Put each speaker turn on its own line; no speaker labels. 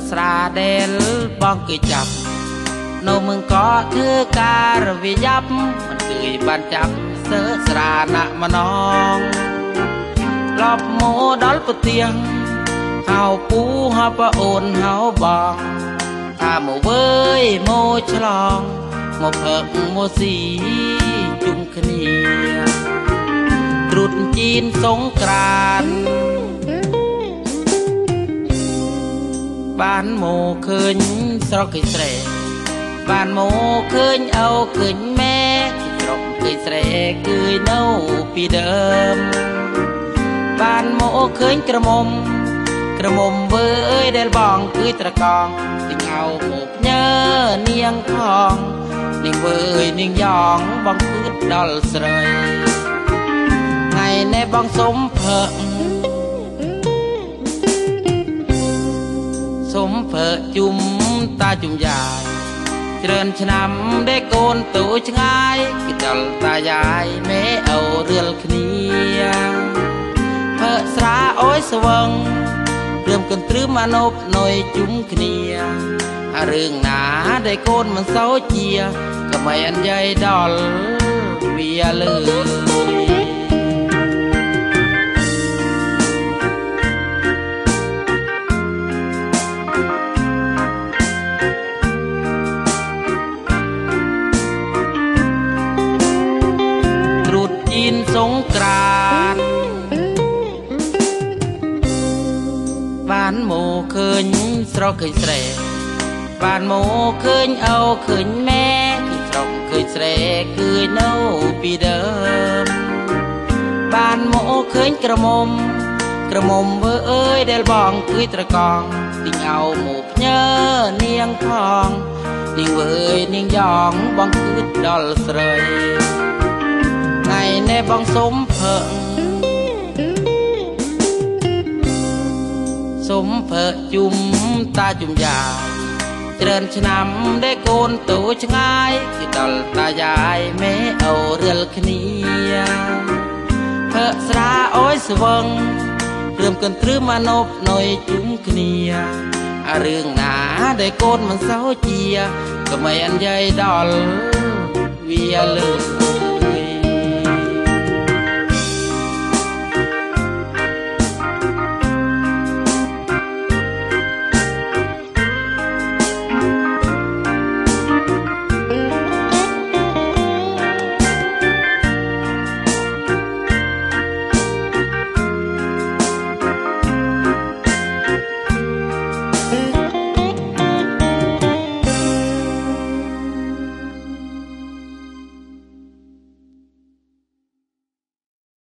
ស្រាដែលបងគេចាប់នៅมึงក៏ធ្វើការវិយាប់មិនគឺបានចាប់សើស្រាណាក់ម្នងឡប់មកដល់ពទៀងហៅពូហៅប្អូនហៅបងថាមកវើយមកឆ្លងមកផឹកមកស៊ីជុំគ្នាត្រុតជីនសង្ក្រានต์បានមកឃើញស្រុកគេស្រែបានមកឃើញអោឃើញម៉ែស្រុកគេស្រែគឺនៅពីដើមបានមកឃើញក្រមុំវើអើយដែលបងគឺត្រកងទីងៅមកញើនាងផងនាងវើអើយនាងយ៉ងបងគឺដល់ស្រីថ្ងៃនេះបងសុំផឹកជុំតាជុំយាយច្រើនឆ្នាំដែលកូនទូឆ្ងាយគឺដល់តាយាយមេអូរៀលគ្នាផឹកស្រាអើយស្វឹងព្រមគន្ទ្រឹមអនុបណយជុំគ្នារឿងណាដែលកូនមិនសូវជាក៏មិនយាយដល់វាលើសង្ក្រានต์បានមកឃើញស្រុកឃើញស្រែបានមកឃើញអោឃើញម៉ែគឺស្រុកឃើញស្រែគឺនៅពីដើមបានមកឃើញក្រមុំវើអើយដែលបងគឺត្រកងទីងៅមកញើនាងផងនាងវើអើយនាងយ៉ងបងគឺដល់ស្រីថ្ងៃនេះបងសុំផឹកជុំតាជុំយាយច្រើនឆ្នាំដែលកូនទូឆ្ងាយគឺដល់តាយាយមេអូរៀលគ្នាផឹកស្រាអើយស្វឹងព្រមគន្ទ្រឹមអនុបណយជុំគ្នារឿងណាដែលកូនមិនសូវជាក៏មិនយាយដល់វាលើ